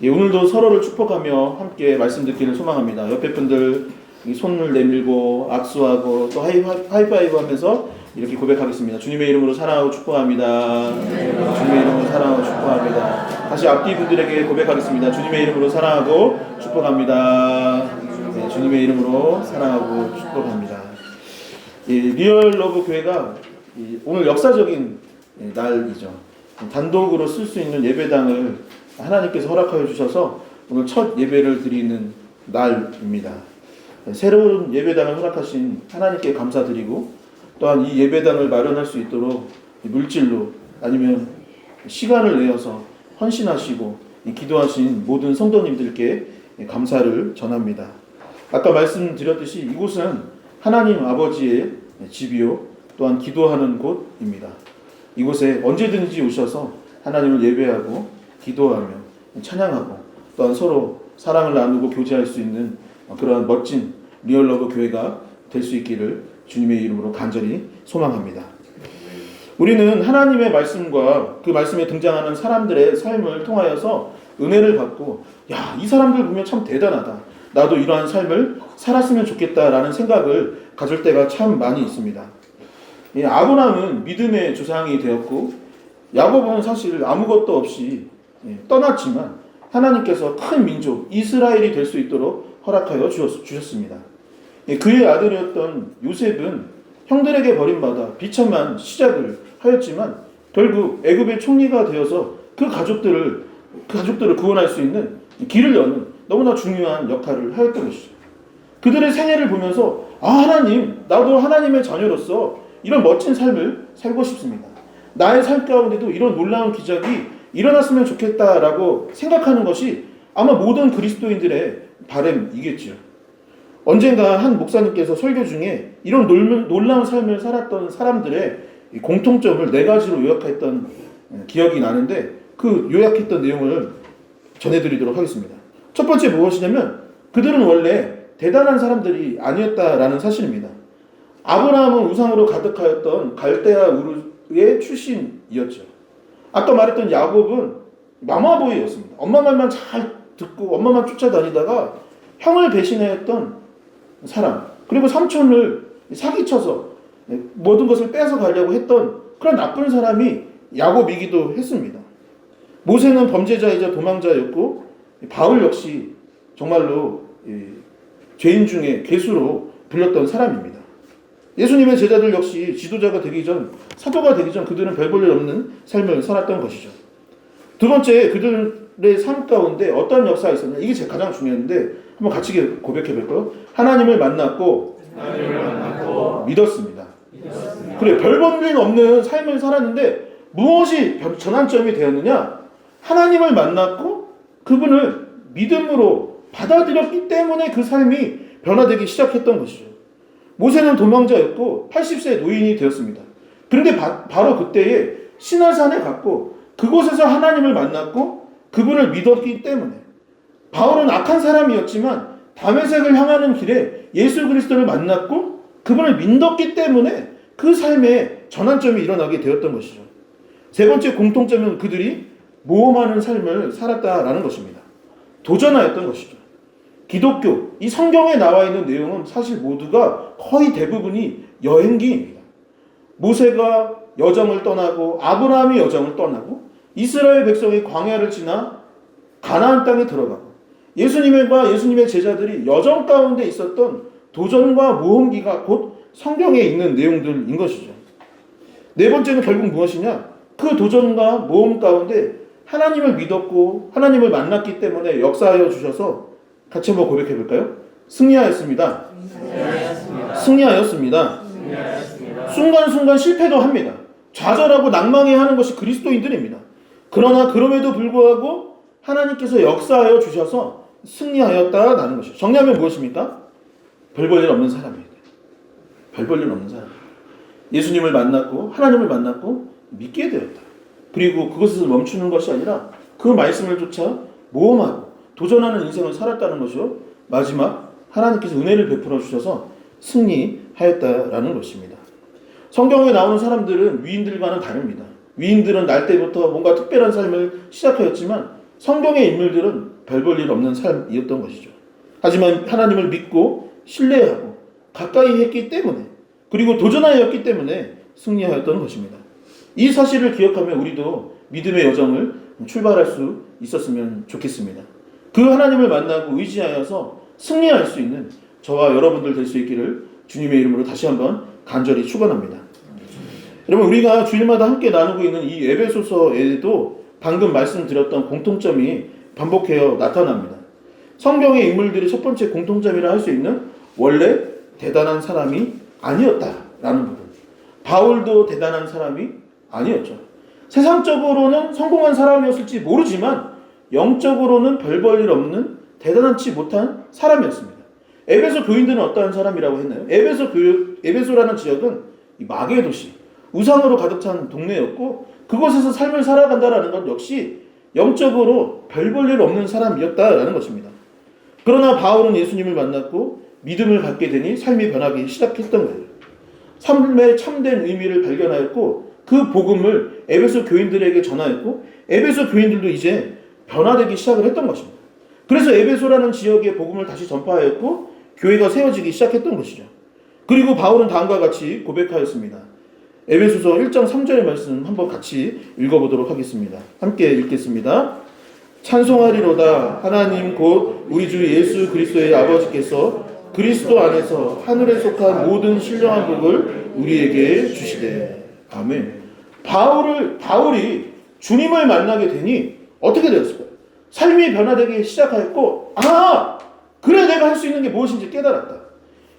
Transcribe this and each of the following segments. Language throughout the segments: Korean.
예, 오늘도 서로를 축복하며 함께 말씀 듣기를 소망합니다. 옆에 분들 손을 내밀고 악수하고 또 하이파이브 하면서 이렇게 고백하겠습니다. 주님의 이름으로 사랑하고 축복합니다. 주님의 이름으로 사랑하고 축복합니다. 다시 앞뒤 분들에게 고백하겠습니다. 주님의 이름으로 사랑하고 축복합니다. 네, 주님의 이름으로 사랑하고 축복합니다. 예, 리얼 러브 교회가 오늘 역사적인 날이죠. 단독으로 쓸 수 있는 예배당을 하나님께서 허락하여 주셔서 오늘 첫 예배를 드리는 날입니다. 새로운 예배당을 허락하신 하나님께 감사드리고, 또한 이 예배당을 마련할 수 있도록 물질로 아니면 시간을 내어서 헌신하시고 기도하신 모든 성도님들께 감사를 전합니다. 아까 말씀드렸듯이 이곳은 하나님 아버지의 집이요 또한 기도하는 곳입니다. 이곳에 언제든지 오셔서 하나님을 예배하고 기도하며 찬양하고 또한 서로 사랑을 나누고 교제할 수 있는 그러한 멋진 리얼러브 교회가 될 수 있기를 주님의 이름으로 간절히 소망합니다. 우리는 하나님의 말씀과 그 말씀에 등장하는 사람들의 삶을 통하여서 은혜를 받고, 야, 이 사람들 보면 참 대단하다, 나도 이러한 삶을 살았으면 좋겠다라는 생각을 가질 때가 참 많이 있습니다. 아브라함은 믿음의 조상이 되었고, 야곱은 사실 아무것도 없이 떠났지만 하나님께서 큰 민족 이스라엘이 될 수 있도록 허락하여 주셨습니다. 그의 아들이었던 요셉은 형들에게 버림받아 비참한 시작을 하였지만 결국 애굽의 총리가 되어서 그 가족들을 구원할 수 있는 길을 여는 너무나 중요한 역할을 하였던 것이죠. 그들의 생애를 보면서 하나님, 나도 하나님의 자녀로서 이런 멋진 삶을 살고 싶습니다. 나의 삶 가운데도 이런 놀라운 기적이 일어났으면 좋겠다라고 생각하는 것이 아마 모든 그리스도인들의 바람이겠죠. 언젠가 한 목사님께서 설교 중에 이런 놀라운 삶을 살았던 사람들의 공통점을 4가지로 요약했던 기억이 나는데, 그 요약했던 내용을 전해드리도록 하겠습니다. 첫 번째 무엇이냐면, 그들은 원래 대단한 사람들이 아니었다라는 사실입니다. 아브라함은 우상으로 가득하였던 갈대아 우르의 출신이었죠. 아까 말했던 야곱은 마마보이였습니다. 엄마 말만 잘 듣고 엄마만 쫓아다니다가 형을 배신했던 사람, 그리고 삼촌을 사기쳐서 모든 것을 뺏어 가려고 했던 그런 나쁜 사람이 야곱이기도 했습니다. 모세는 범죄자이자 도망자였고, 바울 역시 정말로 죄인 중에 괴수로 불렸던 사람입니다. 예수님의 제자들 역시 지도자가 되기 전, 사도가 되기 전 그들은 별 볼 일 없는 삶을 살았던 것이죠. 두 번째, 그들의 삶 가운데 어떤 역사가 있었냐, 이게 가장 중요한데 한번 같이 고백해 볼까요? 하나님을 만났고 믿었습니다. 그래, 별 볼 일 없는 삶을 살았는데 무엇이 전환점이 되었느냐? 하나님을 만났고 그분을 믿음으로 받아들였기 때문에 그 삶이 변화되기 시작했던 것이죠. 모세는 도망자였고 80세 노인이 되었습니다. 그런데 바로 그때에 시내산에 갔고 그곳에서 하나님을 만났고 그분을 믿었기 때문에, 바울은 악한 사람이었지만 다메섹을 향하는 길에 예수 그리스도를 만났고 그분을 믿었기 때문에 그 삶에 전환점이 일어나게 되었던 것이죠. 세 번째 공통점은 그들이 모험하는 삶을 살았다라는 것입니다. 도전하였던 것이죠. 기독교, 이 성경에 나와 있는 내용은 사실 모두가 거의 대부분이 여행기입니다. 모세가 여정을 떠나고 아브라함이 여정을 떠나고 이스라엘 백성이 광야를 지나 가나안 땅에 들어가고 예수님과 예수님의 제자들이 여정 가운데 있었던 도전과 모험기가 곧 성경에 있는 내용들인 것이죠. 네 번째는 결국 무엇이냐? 그 도전과 모험 가운데 하나님을 믿었고 하나님을 만났기 때문에 역사하여 주셔서 같이 한번 고백해 볼까요? 승리하였습니다. 승리하였습니다. 순간순간 실패도 합니다. 좌절하고 낭망해하는 것이 그리스도인들입니다. 그러나 그럼에도 불구하고 하나님께서 역사하여 주셔서 승리하였다라는 것이죠. 정리하면 무엇입니까? 별 볼 일 없는 사람입니다. 별 볼 일 없는 사람. 예수님을 만났고 하나님을 만났고 믿게 되었다. 그리고 그것에서 멈추는 것이 아니라 그 말씀을 쫓아 모험하고 도전하는 인생을 살았다는 것이요, 마지막 하나님께서 은혜를 베풀어 주셔서 승리하였다라는 것입니다. 성경에 나오는 사람들은 위인들과는 다릅니다. 위인들은 날 때부터 뭔가 특별한 삶을 시작하였지만 성경의 인물들은 별 볼 일 없는 삶이었던 것이죠. 하지만 하나님을 믿고 신뢰하고 가까이 했기 때문에, 그리고 도전하였기 때문에 승리하였던 것입니다. 이 사실을 기억하며 우리도 믿음의 여정을 출발할 수 있었으면 좋겠습니다. 그 하나님을 만나고 의지하여서 승리할 수 있는 저와 여러분들 될 수 있기를 주님의 이름으로 다시 한번 간절히 축원합니다. 여러분, 우리가 주일마다 함께 나누고 있는 이 에베소서에도 방금 말씀드렸던 공통점이 반복해서 나타납니다. 성경의 인물들이 첫 번째 공통점이라 할 수 있는 원래 대단한 사람이 아니었다라는 부분. 바울도 대단한 사람이 아니었죠. 세상적으로는 성공한 사람이었을지 모르지만 영적으로는 별 볼 일 없는 대단하지 못한 사람이었습니다. 에베소 교인들은 어떠한 사람이라고 했나요? 에베소라는 지역은 마귀의 도시, 우상으로 가득 찬 동네였고 그곳에서 삶을 살아간다라는 건 역시 영적으로 별 볼 일 없는 사람이었다라는 것입니다. 그러나 바울은 예수님을 만났고 믿음을 갖게 되니 삶이 변하기 시작했던 거예요. 삶의 참된 의미를 발견하였고 그 복음을 에베소 교인들에게 전하였고 에베소 교인들도 이제 변화되기 시작을 했던 것입니다. 그래서 에베소라는 지역에 복음을 다시 전파하였고 교회가 세워지기 시작했던 것이죠. 그리고 바울은 다음과 같이 고백하였습니다. 에베소서 1장 3절의 말씀 한번 같이 읽어보도록 하겠습니다. 함께 읽겠습니다. 찬송하리로다 하나님 곧 우리 주 예수 그리스도의 아버지께서 그리스도 안에서 하늘에 속한 모든 신령한 복을 우리에게 주시되. 아멘. 바울이 주님을 만나게 되니 어떻게 되었을까요? 삶이 변화되기 시작하였고, 그래 내가 할 수 있는 게 무엇인지 깨달았다.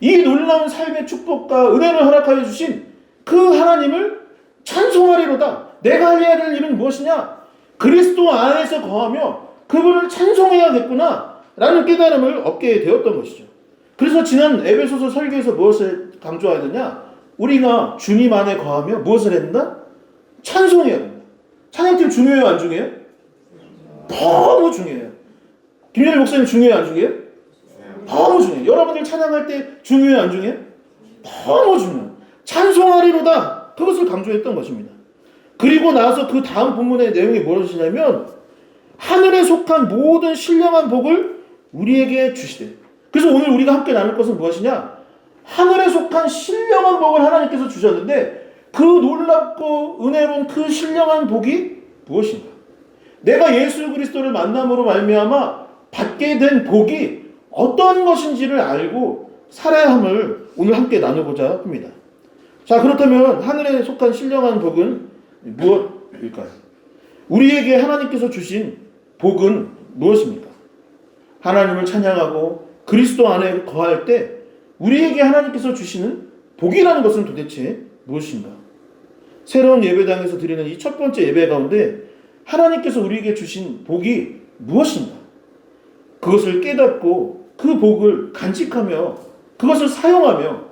이 놀라운 삶의 축복과 은혜를 허락하여 주신 그 하나님을 찬송하리로다. 내가 해야 될 일은 무엇이냐? 그리스도 안에서 거하며 그분을 찬송해야겠구나 라는 깨달음을 얻게 되었던 것이죠. 그래서 지난 에베소서 설교에서 무엇을 강조하느냐? 우리가 주님 안에 거하며 무엇을 해야 된다? 찬송해야 된다. 찬양팀 중요해요, 안 중요해요? 너무 중요해요. 김현일 목사님 중요해요, 안 중요해요? 너무 중요해요. 여러분들 찬양할 때 중요해요, 안 중요해요? 너무 중요해요. 찬송하리로다. 그것을 강조했던 것입니다. 그리고 나서 그 다음 본문의 내용이 무엇이냐면 하늘에 속한 모든 신령한 복을 우리에게 주시되. 그래서 오늘 우리가 함께 나눌 것은 무엇이냐? 하늘에 속한 신령한 복을 하나님께서 주셨는데 그 놀랍고 은혜로운 그 신령한 복이 무엇인가? 내가 예수 그리스도를 만남으로 말미암아 받게 된 복이 어떤 것인지를 알고 살아야 함을 오늘 함께 나누고자 합니다. 자, 그렇다면 하늘에 속한 신령한 복은 무엇일까요? 우리에게 하나님께서 주신 복은 무엇입니까? 하나님을 찬양하고 그리스도 안에 거할 때 우리에게 하나님께서 주시는 복이라는 것은 도대체 무엇인가? 새로운 예배당에서 드리는 이 첫 번째 예배 가운데 하나님께서 우리에게 주신 복이 무엇인가? 그것을 깨닫고 그 복을 간직하며 그것을 사용하며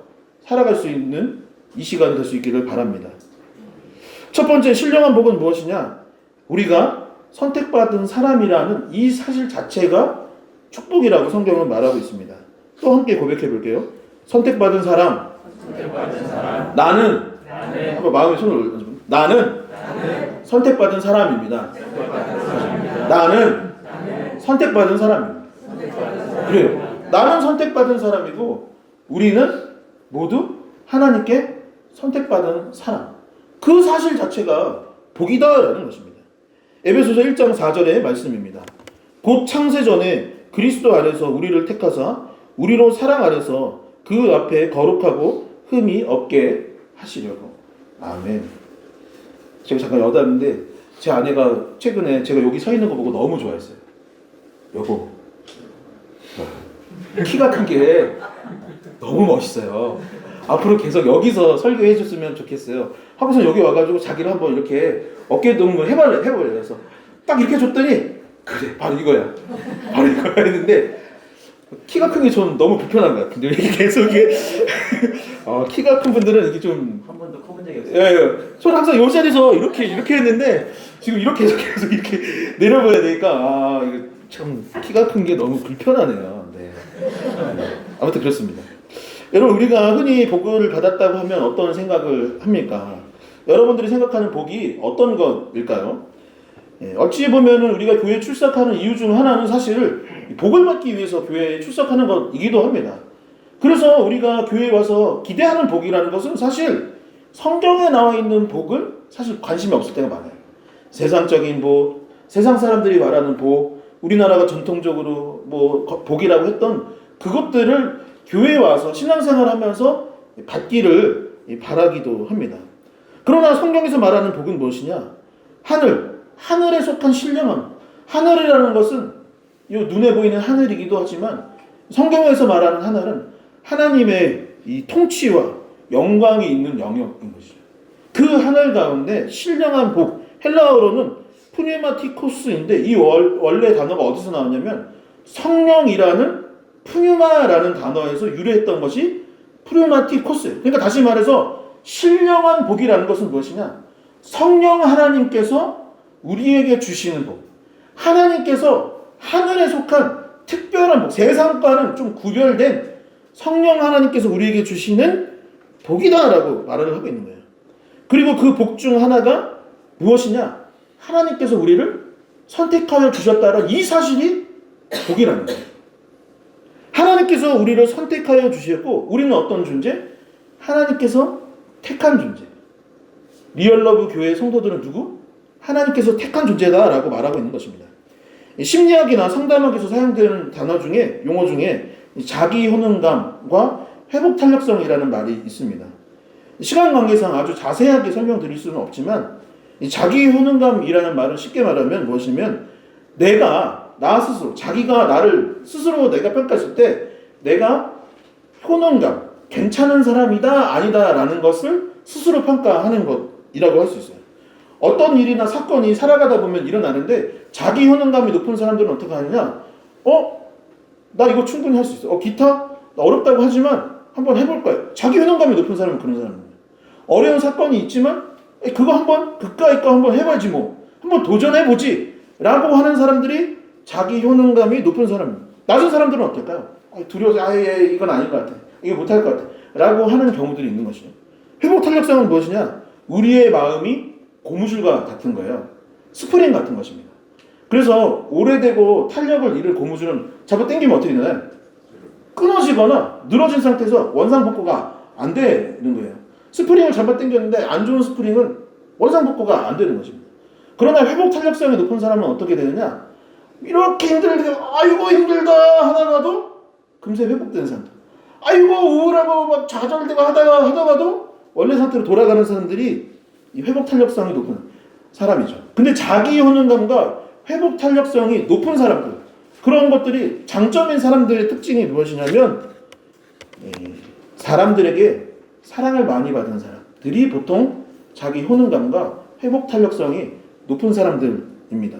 살아갈 수 있는 이 시간이 될 수 있기를 바랍니다. 첫 번째 신령한 복은 무엇이냐? 우리가 선택받은 사람이라는 이 사실 자체가 축복이라고 성경은 말하고 있습니다. 또 함께 고백해 볼게요. 선택받은 사람. 나는 한번 마음에 손을 올려주세요. 나는 선택받은 사람입니다. 나는 선택받은 사람입니다. 그래요. 나는 선택받은 사람이고 우리는 모두 하나님께 선택받은 사람. 그 사실 자체가 복이다라는 것입니다. 에베소서 1장 4절의 말씀입니다. 곧 창세전에 그리스도 안에서 우리를 택하사 우리로 사랑 안에서 그 앞에 거룩하고 흠이 없게 하시려고. 아멘. 제가 잠깐 여담인데 제 아내가 최근에 제가 여기 서 있는 거 보고 너무 좋아했어요. 여보, 키가 큰 게 너무 멋있어요. 앞으로 계속 여기서 설교해 줬으면 좋겠어요. 하고서 여기 와가지고 자기를 한번 이렇게 어깨 동무 해버려. 그래서 딱 이렇게 줬더니 그래, 바로 이거야. 바로 이거야 했는데 키가 큰 게 좀 너무 불편한 것 같은데 이게 계속 이게 키가 큰 분들은 이렇게 좀 한 번도 커본 적이 없어요. 예. 저는 항상 이 자리에서 이렇게 했는데 지금 이렇게 계속 이렇게 내려봐야 되니까 이거 참 키가 큰 게 너무 불편하네요. 네. 아무튼 그렇습니다. 여러분, 우리가 흔히 복을 받았다고 하면 어떤 생각을 합니까? 여러분들이 생각하는 복이 어떤 것일까요? 어찌 보면은 우리가 교회에 출석하는 이유 중 하나는 사실 복을 받기 위해서 교회에 출석하는 것이기도 합니다. 그래서 우리가 교회에 와서 기대하는 복이라는 것은 사실 성경에 나와 있는 복을 사실 관심이 없을 때가 많아요. 세상적인 복, 세상 사람들이 말하는 복, 우리나라가 전통적으로 뭐 복이라고 했던 그것들을 교회에 와서 신앙생활 하면서 받기를 바라기도 합니다. 그러나 성경에서 말하는 복은 무엇이냐? 하늘에 속한 신령함. 하늘이라는 것은 이 눈에 보이는 하늘이기도 하지만 성경에서 말하는 하늘은 하나님의 이 통치와 영광이 있는 영역인 것이죠. 그 하늘 가운데 신령한 복, 헬라어로는 푸뉴마티코스인데 이 원래 단어가 어디서 나왔냐면 성령이라는 푸뉴마라는 단어에서 유래했던 것이 푸뉴마티코스. 그러니까 다시 말해서 신령한 복이라는 것은 무엇이냐? 성령 하나님께서 우리에게 주시는 복. 하나님께서 하늘에 속한 특별한 복, 세상과는 좀 구별된 성령 하나님께서 우리에게 주시는 복이다라고 말을 하고 있는 거예요. 그리고 그 복 중 하나가 무엇이냐? 하나님께서 우리를 선택하여 주셨다는 이 사실이 복이라는 거예요. 하나님께서 우리를 선택하여 주셨고 우리는 어떤 존재? 하나님께서 택한 존재. 리얼러브 교회 성도들은 누구? 하나님께서 택한 존재다라고 말하고 있는 것입니다. 심리학이나 상담학에서 사용되는 단어 중에 용어 중에 자기 효능감과 회복 탄력성이라는 말이 있습니다. 시간 관계상 아주 자세하게 설명드릴 수는 없지만 이 자기 효능감이라는 말은 쉽게 말하면 무엇이냐면 나 스스로 자기가 나를 스스로 내가 평가했을 때 내가 효능감 괜찮은 사람이다 아니다라는 것을 스스로 평가하는 것이라고 할 수 있어요. 어떤 일이나 사건이 살아가다 보면 일어나는데 자기 효능감이 높은 사람들은 어떻게 하느냐? 나 이거 충분히 할 수 있어. 기타? 나 어렵다고 하지만 한번 해볼 거야. 자기 효능감이 높은 사람은 그런 사람입니다. 어려운 사건이 있지만 그거 한번 그까이 거 한번 해봐야지 뭐. 한번 도전해보지 라고 하는 사람들이 자기 효능감이 높은 사람입니다. 낮은 사람들은 어떨까요? 두려워서 이건 아닌 것 같아. 이거 못할 것 같아. 라고 하는 경우들이 있는 것이죠. 회복 탄력성은 무엇이냐? 우리의 마음이 고무줄과 같은 거예요. 스프링 같은 것입니다. 그래서 오래되고 탄력을 잃을 고무줄은 잡아 당기면 어떻게 되나요? 끊어지거나 늘어진 상태에서 원상복구가 안 되는 거예요. 스프링을 잡아 당겼는데 안 좋은 스프링은 원상복구가 안 되는 것입니다. 그러나 회복 탄력성이 높은 사람은 어떻게 되느냐? 이렇게 아이고 힘들다 하다가도 금세 회복되는 상태. 아이고 우울하고 막 좌절되고 하다가도 원래 상태로 돌아가는 사람들이 이 회복 탄력성이 높은 사람이죠. 근데 자기 효능감과 회복 탄력성이 높은 사람들, 그런 것들이 장점인 사람들의 특징이 무엇이냐면 사람들에게 사랑을 많이 받은 사람들이 보통 자기 효능감과 회복 탄력성이 높은 사람들입니다.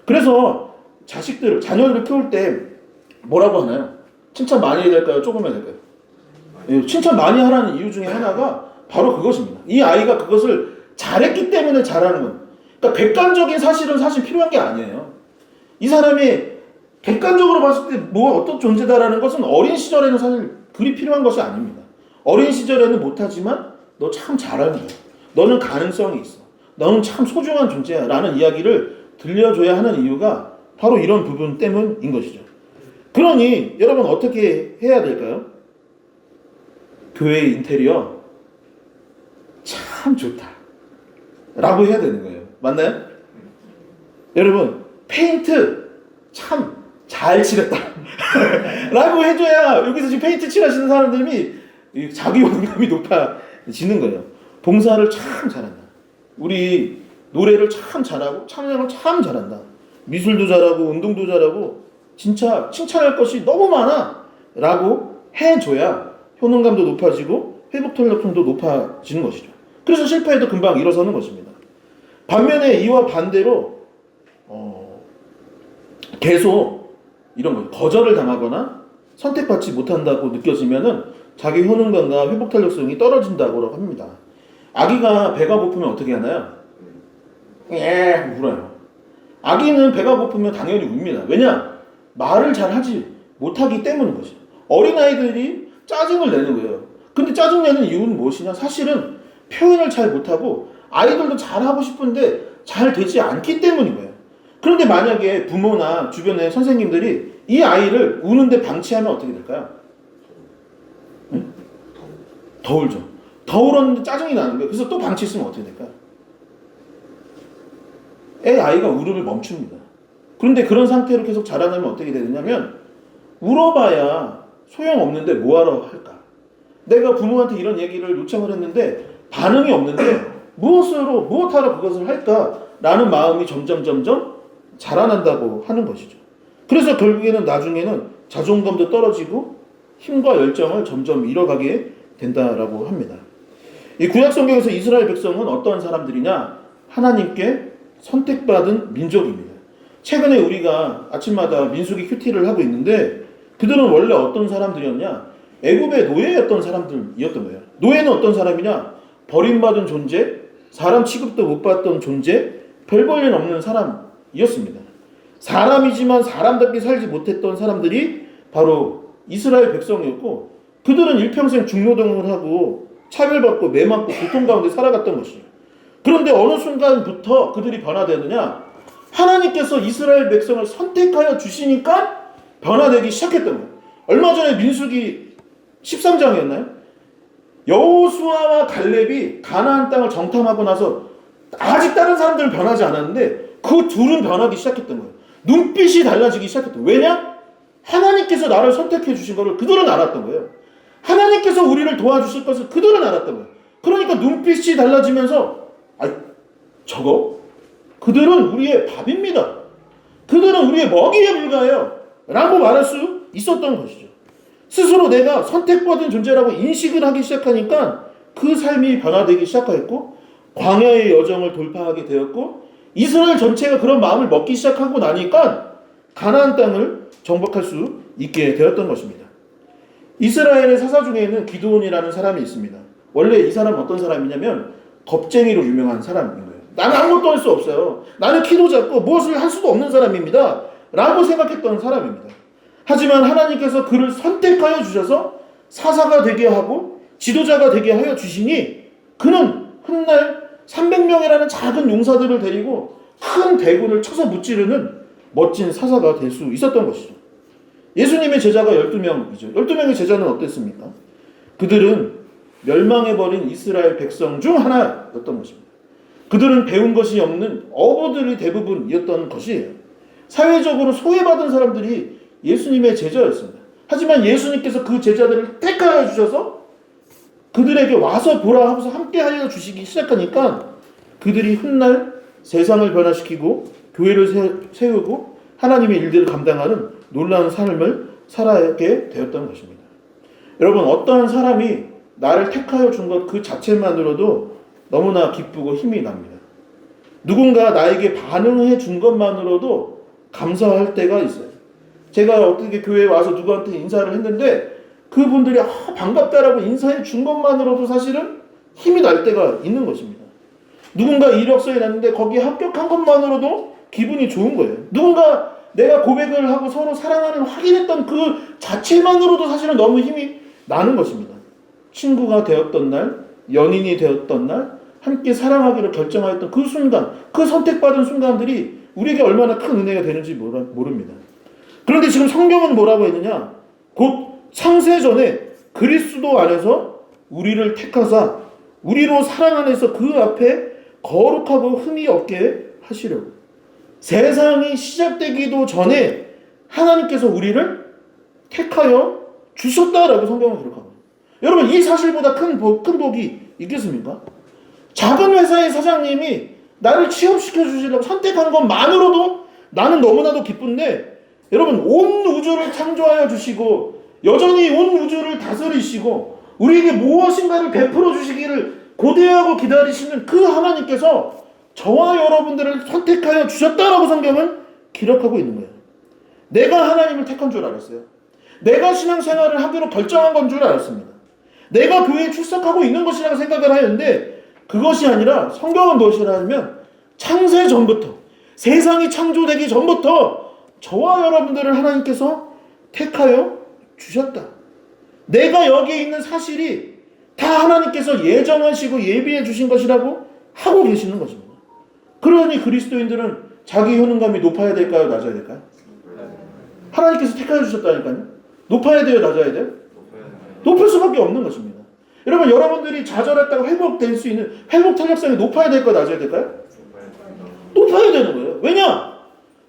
그래서 자녀들을 키울 때 뭐라고 하나요? 칭찬 많이 해야 될까요? 조금 해야 될까요? 칭찬 많이 하라는 이유 중에 하나가 바로 그것입니다. 이 아이가 그것을 잘했기 때문에 잘하는 건. 그러니까 객관적인 사실은 사실 필요한 게 아니에요. 이 사람이 객관적으로 봤을 때 뭐 어떤 존재다라는 것은 어린 시절에는 사실 그리 필요한 것이 아닙니다. 어린 시절에는 못하지만 너 참 잘하는 거야. 너는 가능성이 있어. 너는 참 소중한 존재야. 라는 이야기를 들려줘야 하는 이유가 바로 이런 부분 때문인 것이죠. 그러니 여러분 어떻게 해야 될까요? 교회 인테리어 참 좋다 라고 해야 되는 거예요. 맞나요? 여러분 페인트 참 잘 칠했다 라고 해줘야 여기서 지금 페인트 칠하시는 사람들이 자기 효능감이 높아지는 거예요. 봉사를 참 잘한다. 우리 노래를 참 잘하고 찬양을 참 잘한다. 미술도 잘하고 운동도 잘하고 진짜 칭찬할 것이 너무 많아 라고 해줘야 효능감도 높아지고 회복 탄력성도 높아지는 것이죠. 그래서 실패해도 금방 일어서는 것입니다. 반면에 이와 반대로 계속 이런 거 거절을 당하거나 선택받지 못한다고 느껴지면은 자기 효능감과 회복 탄력성이 떨어진다고 합니다. 아기가 배가 고프면 어떻게 하나요? 울어요. 아기는 배가 고프면 당연히 웁니다. 왜냐? 말을 잘 하지 못하기 때문인 것이죠. 어린아이들이 짜증을 내는 거예요. 근데 짜증내는 이유는 무엇이냐? 사실은 표현을 잘 못하고 아이들도 잘하고 싶은데 잘 되지 않기 때문인 거예요. 그런데 만약에 부모나 주변의 선생님들이 이 아이를 우는데 방치하면 어떻게 될까요? 응? 더 울죠. 더 울었는데 짜증이 나는 거예요. 그래서 또 방치했으면 어떻게 될까요? 아이가 울음을 멈춥니다. 그런데 그런 상태로 계속 자라나면 어떻게 되느냐면 울어봐야 소용없는데 뭐하러 할까? 내가 부모한테 이런 얘기를 요청을 했는데 반응이 없는데 무엇하러 그것을 할까? 라는 마음이 점점 자라난다고 하는 것이죠. 그래서 결국에는 나중에는 자존감도 떨어지고 힘과 열정을 점점 잃어가게 된다라고 합니다. 이 구약 성경에서 이스라엘 백성은 어떤 사람들이냐? 하나님께 선택받은 민족입니다. 최근에 우리가 아침마다 민수기 큐티를 하고 있는데 그들은 원래 어떤 사람들이었냐? 애굽의 노예였던 사람들이었던 거예요. 노예는 어떤 사람이냐? 버림받은 존재, 사람 취급도 못 받던 존재, 별 볼 일 없는 사람이었습니다. 사람이지만 사람답게 살지 못했던 사람들이 바로 이스라엘 백성이었고 그들은 일평생 중노동을 하고 차별받고 매맞고 고통 가운데 살아갔던 것이에요. 그런데 어느 순간부터 그들이 변화되느냐? 하나님께서 이스라엘 백성을 선택하여 주시니까 변화되기 시작했던 거예요. 얼마 전에 민수기 13장이었나요? 여호수아와 갈렙이 가나안 땅을 정탐하고 나서 아직 다른 사람들은 변하지 않았는데 그 둘은 변하기 시작했던 거예요. 눈빛이 달라지기 시작했던 거예요. 왜냐? 하나님께서 나를 선택해 주신 것을 그들은 알았던 거예요. 하나님께서 우리를 도와주실 것을 그들은 알았던 거예요. 그러니까 눈빛이 달라지면서 저거? 그들은 우리의 밥입니다. 그들은 우리의 먹이에 불과해요. 라고 말할 수 있었던 것이죠. 스스로 내가 선택받은 존재라고 인식을 하기 시작하니까 그 삶이 변화되기 시작하였고 광야의 여정을 돌파하게 되었고 이스라엘 전체가 그런 마음을 먹기 시작하고 나니까 가나안 땅을 정복할 수 있게 되었던 것입니다. 이스라엘의 사사 중에는 기드온이라는 사람이 있습니다. 원래 이 사람은 어떤 사람이냐면 겁쟁이로 유명한 사람인 거예요. 나는 아무것도 할 수 없어요. 나는 키도 작고 무엇을 할 수도 없는 사람입니다. 라고 생각했던 사람입니다. 하지만 하나님께서 그를 선택하여 주셔서 사사가 되게 하고 지도자가 되게 하여 주시니 그는 훗날 300명이라는 작은 용사들을 데리고 큰 대군을 쳐서 무찌르는 멋진 사사가 될 수 있었던 것이죠. 예수님의 제자가 12명이죠. 12명의 제자는 어땠습니까? 그들은 멸망해버린 이스라엘 백성 중 하나였던 것입니다. 그들은 배운 것이 없는 어부들이 대부분이었던 것이에요. 사회적으로 소외받은 사람들이 예수님의 제자였습니다. 하지만 예수님께서 그 제자들을 택하여 주셔서 그들에게 와서 보라 하고서 함께 하여 주시기 시작하니까 그들이 훗날 세상을 변화시키고 교회를 세우고 하나님의 일들을 감당하는 놀라운 삶을 살아가게 되었던 것입니다. 여러분, 어떠한 사람이 나를 택하여 준 것 그 자체만으로도 너무나 기쁘고 힘이 납니다. 누군가 나에게 반응해 준 것만으로도 감사할 때가 있어요. 제가 어떻게 교회에 와서 누구한테 인사를 했는데 그분들이 반갑다라고 인사해 준 것만으로도 사실은 힘이 날 때가 있는 것입니다. 누군가 이력서에 놨는데 거기에 합격한 것만으로도 기분이 좋은 거예요. 누군가 내가 고백을 하고 서로 사랑하는 확인했던 그 자체만으로도 사실은 너무 힘이 나는 것입니다. 친구가 되었던 날, 연인이 되었던 날, 함께 사랑하기로 결정하였던 그 순간, 그 선택받은 순간들이 우리에게 얼마나 큰 은혜가 되는지 모릅니다. 그런데 지금 성경은 뭐라고 했느냐? 곧 창세전에 그리스도 안에서 우리를 택하사 우리로 사랑 안에서 그 앞에 거룩하고 흠이 없게 하시려고. 세상이 시작되기도 전에 하나님께서 우리를 택하여 주셨다라고 성경은 기록합니다. 여러분, 이 사실보다 큰 복이 있겠습니까? 작은 회사의 사장님이 나를 취업시켜 주시려고 선택한 것만으로도 나는 너무나도 기쁜데, 여러분, 온 우주를 창조하여 주시고 여전히 온 우주를 다스리시고 우리에게 무엇인가를 베풀어 주시기를 고대하고 기다리시는 그 하나님께서 저와 여러분들을 선택하여 주셨다라고 성경은 기록하고 있는 거예요. 내가 하나님을 택한 줄 알았어요. 내가 신앙생활을 하기로 결정한 건 줄 알았습니다. 내가 교회에 출석하고 있는 것이라고 생각을 하였는데 그것이 아니라 성경은 무엇이라 하면 창세 전부터, 세상이 창조되기 전부터 저와 여러분들을 하나님께서 택하여 주셨다. 내가 여기에 있는 사실이 다 하나님께서 예정하시고 예비해 주신 것이라고 하고 계시는 것입니다. 그러니 그리스도인들은 자기 효능감이 높아야 될까요? 낮아야 될까요? 하나님께서 택하여 주셨다니까요. 높아야 돼요? 낮아야 돼요? 높을 수밖에 없는 것입니다. 여러분, 여러분들이 좌절했다가 회복될 수 있는 회복 탄력성이 높아야 될까요? 낮아야 될까요? 높아야 되는 거예요. 왜냐?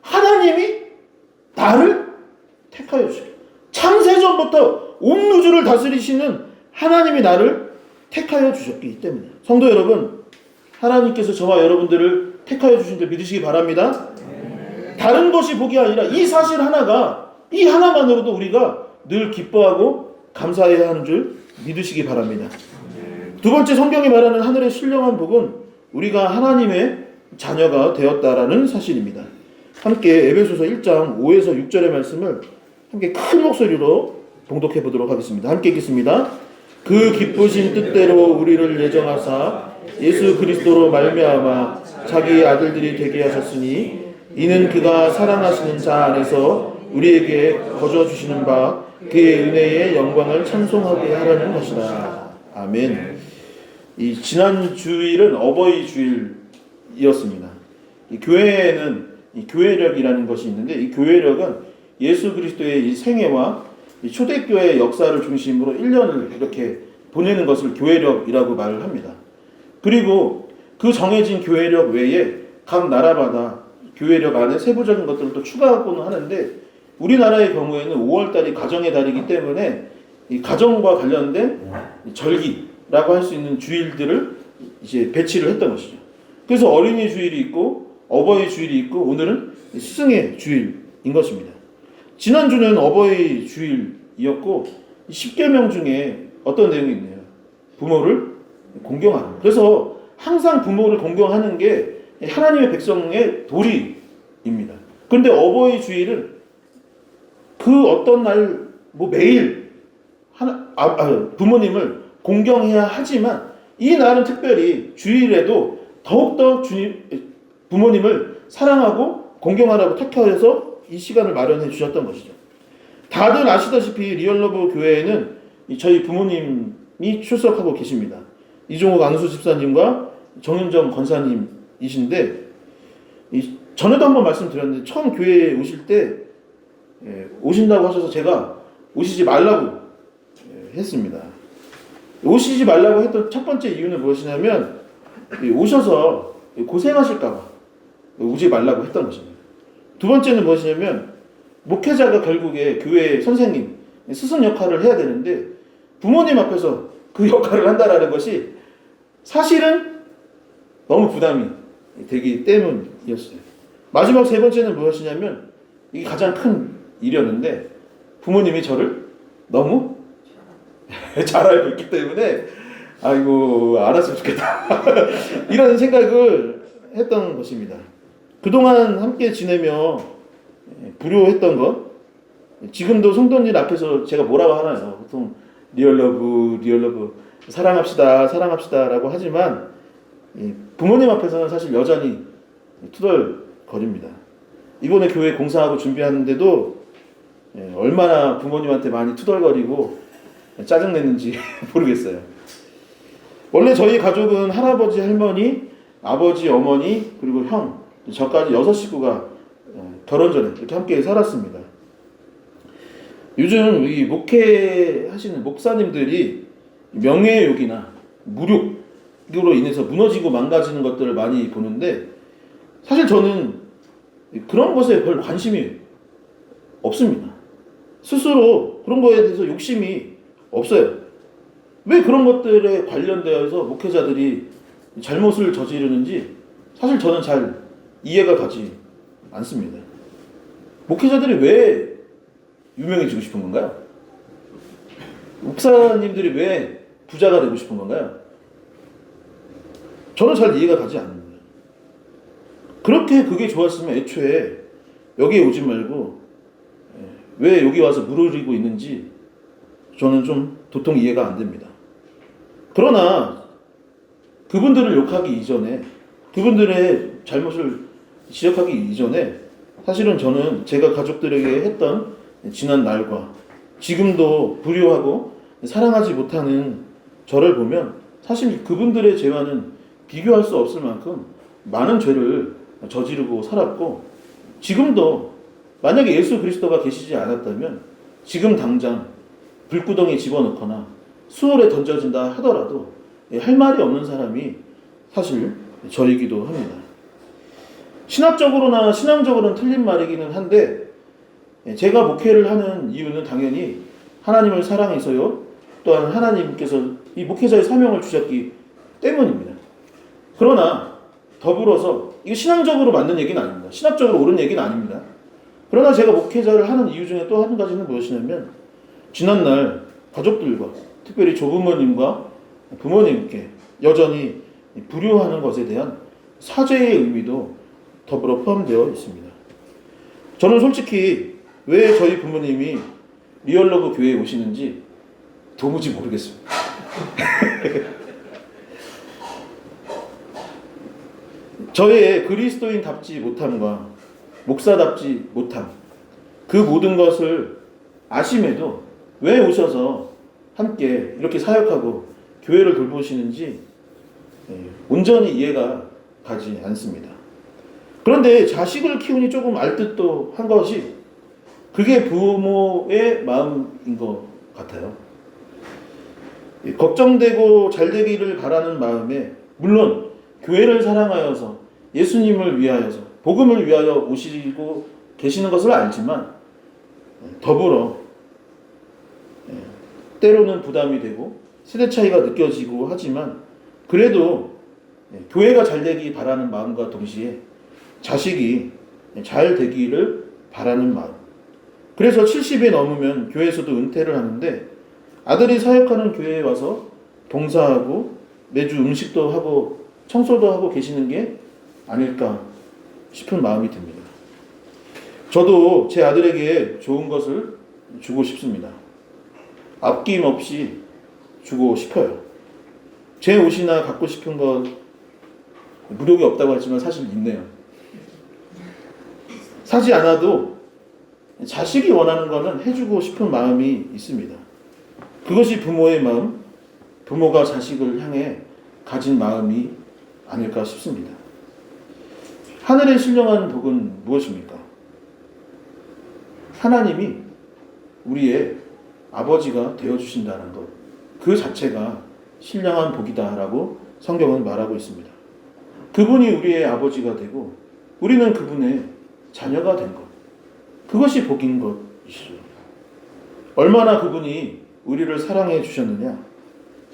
하나님이 나를 택하여 주셨기. 창세전부터 온 우주를 다스리시는 하나님이 나를 택하여 주셨기 때문에. 성도 여러분, 하나님께서 저와 여러분들을 택하여 주신 줄 믿으시기 바랍니다. 다른 것이 복이 아니라 이 사실 하나가, 이 하나만으로도 우리가 늘 기뻐하고 감사해야 하는 줄 믿으시기 바랍니다. 두 번째, 성경이 말하는 하늘의 신령한 복은 우리가 하나님의 자녀가 되었다라는 사실입니다. 함께 에베소서 1장 5에서 6절의 말씀을 함께 큰 목소리로 봉독해 보도록 하겠습니다. 함께 읽겠습니다. 그 기쁘신 뜻대로 우리를 예정하사 예수 그리스도로 말미암아 자기 아들들이 되게 하셨으니 이는 그가 사랑하시는 자 안에서 우리에게 거저 주시는 바 그의 은혜의 영광을 찬송하게 하려는 것이다. 아멘. 이 지난 주일은 어버이 주일이었습니다. 이 교회에는 이 교회력이라는 것이 있는데, 이 교회력은 예수 그리스도의 이 생애와 이 초대교회의 역사를 중심으로 1년을 이렇게 보내는 것을 교회력이라고 말을 합니다. 그리고 그 정해진 교회력 외에 각 나라마다 교회력 안에 세부적인 것들을 또 추가하고는 하는데, 우리나라의 경우에는 5월달이 가정의 달이기 때문에 이 가정과 관련된 절기라고 할 수 있는 주일들을 이제 배치를 했던 것이죠. 그래서 어린이 주일이 있고 어버이 주일이 있고 오늘은 스승의 주일인 것입니다. 지난주는 어버이 주일이었고 10계명 중에 어떤 내용이 있네요. 부모를 공경하는. 그래서 항상 부모를 공경하는 게 하나님의 백성의 도리입니다. 그런데 어버이 주일은 그 어떤 날, 매일 부모님을 공경해야 하지만 이 날은 특별히 주일에도 더욱더 부모님을 사랑하고 공경하라고 택하여서 이 시간을 마련해 주셨던 것이죠. 다들 아시다시피 리얼러브 교회에는 저희 부모님이 출석하고 계십니다. 이종욱 안수 집사님과 정윤정 권사님이신데, 전에도 한번 말씀드렸는데 처음 교회에 오실 때 오신다고 하셔서 제가 오시지 말라고 했습니다. 오시지 말라고 했던 첫 번째 이유는 무엇이냐면 오셔서 고생하실까봐 오지 말라고 했던 것입니다. 두 번째는 무엇이냐면 목회자가 결국에 교회 선생님, 스승 역할을 해야 되는데 부모님 앞에서 그 역할을 한다라는 것이 사실은 너무 부담이 되기 때문이었어요. 마지막 세 번째는 무엇이냐면 이게 가장 큰 일이었는데 부모님이 저를 너무 잘 알고 있기 때문에 아이고 알았으면 좋겠다 이런 생각을 했던 것입니다. 그동안 함께 지내며 불효했던 것, 지금도 성도님 앞에서 제가 뭐라고 하나요? 보통 리얼러브 사랑합시다 라고 하지만 부모님 앞에서는 사실 여전히 투덜거립니다. 이번에 교회 공사하고 준비하는데도 얼마나 부모님한테 많이 투덜거리고 짜증냈는지 모르겠어요. 원래 저희 가족은 할아버지, 할머니, 아버지, 어머니, 그리고 형, 저까지 6식구가 결혼 전에 이렇게 함께 살았습니다. 요즘 이 목회하시는 목사님들이 명예욕이나 무욕으로 인해서 무너지고 망가지는 것들을 많이 보는데, 사실 저는 그런 것에 별 관심이 없습니다. 스스로 그런 거에 대해서 욕심이 없어요. 왜 그런 것들에 관련되어서 목회자들이 잘못을 저지르는지 사실 저는 잘 이해가 가지 않습니다. 목회자들이 왜 유명해지고 싶은 건가요? 목사님들이 왜 부자가 되고 싶은 건가요? 저는 잘 이해가 가지 않습니다. 그렇게 그게 좋았으면 애초에 여기에 오지 말고 왜 여기 와서 물을 흘리고 있는지 저는 좀 도통 이해가 안 됩니다. 그러나 그분들을 욕하기 이전에, 그분들의 잘못을 지적하기 이전에 사실은 저는 제가 가족들에게 했던 지난 날과 지금도 불효하고 사랑하지 못하는 저를 보면 사실 그분들의 죄와는 비교할 수 없을 만큼 많은 죄를 저지르고 살았고, 지금도 만약에 예수 그리스도가 계시지 않았다면 지금 당장 불구덩이에 집어넣거나 수월에 던져진다 하더라도 할 말이 없는 사람이 사실 저이기도 합니다. 신학적으로나 신앙적으로는 틀린 말이기는 한데, 제가 목회를 하는 이유는 당연히 하나님을 사랑해서요, 또한 하나님께서 이 목회자의 사명을 주셨기 때문입니다. 그러나 더불어서 이게 신앙적으로 맞는 얘기는 아닙니다. 신학적으로 옳은 얘기는 아닙니다. 그러나 제가 목회자를 하는 이유 중에 또 한 가지는 무엇이냐면, 지난날 가족들과 특별히 조부모님과 부모님께 여전히 불효하는 것에 대한 사죄의 의미도 더불어 포함되어 있습니다. 저는 솔직히 왜 저희 부모님이 리얼러브 교회에 오시는지 도무지 모르겠습니다. 저의 그리스도인답지 못함과 목사답지 못함, 그 모든 것을 아심에도 왜 오셔서 함께 이렇게 사역하고 교회를 돌보시는지 온전히 이해가 가지 않습니다. 그런데 자식을 키우니 조금 알듯도 한 것이, 그게 부모의 마음인 것 같아요. 걱정되고 잘되기를 바라는 마음에, 물론 교회를 사랑하여서 예수님을 위하여서 복음을 위하여 오시고 계시는 것을 알지만, 더불어 때로는 부담이 되고 세대 차이가 느껴지고 하지만, 그래도 교회가 잘 되기 바라는 마음과 동시에 자식이 잘 되기를 바라는 마음. 그래서 70이 넘으면 교회에서도 은퇴를 하는데 아들이 사역하는 교회에 와서 봉사하고 매주 음식도 하고 청소도 하고 계시는 게 아닐까 싶은 마음이 듭니다. 저도 제 아들에게 좋은 것을 주고 싶습니다. 아낌없이 주고 싶어요. 제 옷이나 갖고 싶은 것 무력이 없다고 하지만 사실 있네요. 사지 않아도 자식이 원하는 것은 해주고 싶은 마음이 있습니다. 그것이 부모의 마음, 부모가 자식을 향해 가진 마음이 아닐까 싶습니다. 하늘의 신령한 복은 무엇입니까? 하나님이 우리의 아버지가 되어주신다는 것, 그 자체가 신령한 복이다라고 성경은 말하고 있습니다. 그분이 우리의 아버지가 되고 우리는 그분의 자녀가 된 것, 그것이 복인 것이죠. 얼마나 그분이 우리를 사랑해 주셨느냐,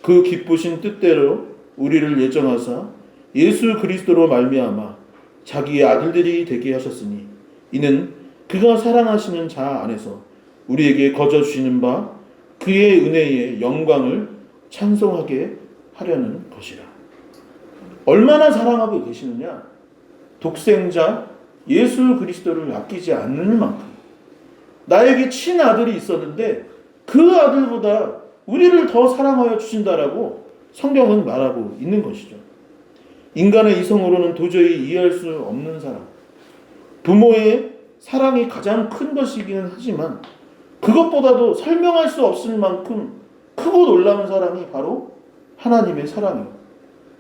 그 기쁘신 뜻대로 우리를 예정하사 예수 그리스도로 말미암아 자기의 아들들이 되게 하셨으니, 이는 그가 사랑하시는 자 안에서 우리에게 거저 주시는 바 그의 은혜의 영광을 찬송하게 하려는 것이라. 얼마나 사랑하고 계시느냐, 독생자 예수 그리스도를 아끼지 않는 만큼. 나에게 친아들이 있었는데 그 아들보다 우리를 더 사랑하여 주신다라고 성경은 말하고 있는 것이죠. 인간의 이성으로는 도저히 이해할 수 없는 사랑, 부모의 사랑이 가장 큰 것이기는 하지만 그것보다도 설명할 수 없을 만큼 크고 놀라운 사랑이 바로 하나님의 사랑이에요.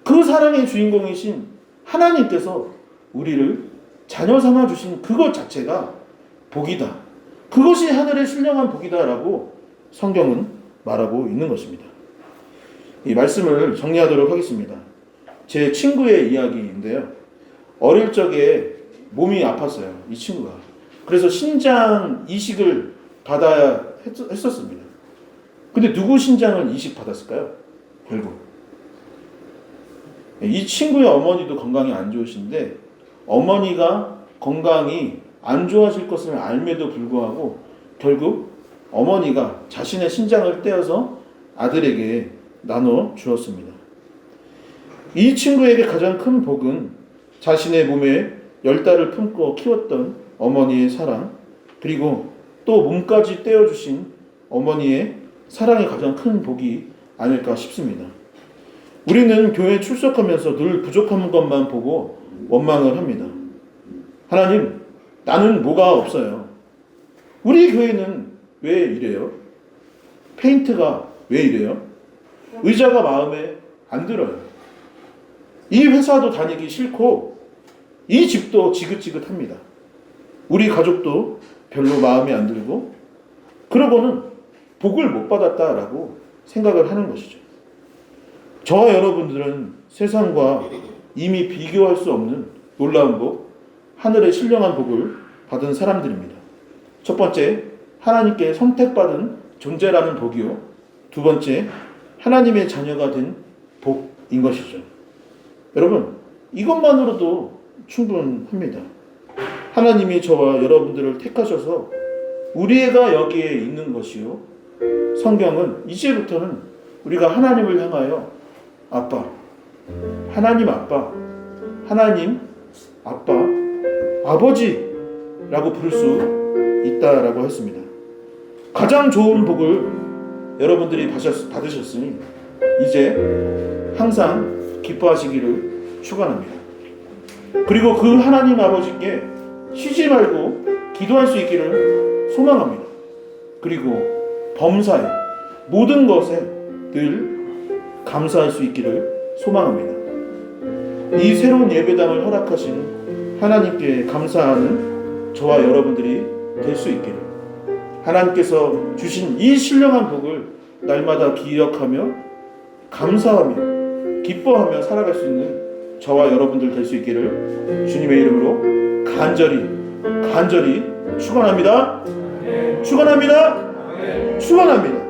그 사랑의 주인공이신 하나님께서 우리를 자녀 삼아 주신 그것 자체가 복이다. 그것이 하늘의 신령한 복이다라고 성경은 말하고 있는 것입니다. 이 말씀을 정리하도록 하겠습니다. 제 친구의 이야기인데요. 어릴 적에 몸이 아팠어요. 이 친구가. 그래서 신장 이식을 받아야 했었습니다. 근데 누구 신장을 이식 받았을까요? 결국 이 친구의 어머니도 건강이 안 좋으신데, 어머니가 건강이 안 좋아질 것을 알매도 불구하고 결국 어머니가 자신의 신장을 떼어서 아들에게 나눠 주었습니다. 이 친구에게 가장 큰 복은 자신의 몸에 10달을 품고 키웠던 어머니의 사랑, 그리고 또 몸까지 떼어주신 어머니의 사랑이 가장 큰 복이 아닐까 싶습니다. 우리는 교회에 출석하면서 늘 부족한 것만 보고 원망을 합니다. 하나님, 나는 뭐가 없어요. 우리 교회는 왜 이래요? 페인트가 왜 이래요? 의자가 마음에 안 들어요. 이 회사도 다니기 싫고 이 집도 지긋지긋합니다. 우리 가족도 별로 마음에 안 들고, 그러고는 복을 못 받았다라고 생각을 하는 것이죠. 저와 여러분들은 세상과 이미 비교할 수 없는 놀라운 복, 하늘의 신령한 복을 받은 사람들입니다. 첫 번째, 하나님께 선택받은 존재라는 복이요. 두 번째, 하나님의 자녀가 된 복인 것이죠. 여러분, 이것만으로도 충분합니다. 하나님이 저와 여러분들을 택하셔서 우리가 여기에 있는 것이요. 성경은 이제부터는 우리가 하나님을 향하여 아빠, 하나님 아빠, 하나님 아빠, 아버지라고 부를 수 있다라고 했습니다. 가장 좋은 복을 여러분들이 받으셨으니 이제 항상 기뻐하시기를 축원합니다. 그리고 그 하나님 아버지께 쉬지 말고 기도할 수 있기를 소망합니다. 그리고 범사에 모든 것에 늘 감사할 수 있기를 소망합니다. 이 새로운 예배당을 허락하신 하나님께 감사하는 저와 여러분들이 될 수 있기를, 하나님께서 주신 이 신령한 복을 날마다 기억하며 감사하며 기뻐하며 살아갈 수 있는 저와 여러분들 될 수 있기를 주님의 이름으로 간절히 축원합니다. 축원합니다. 축원합니다.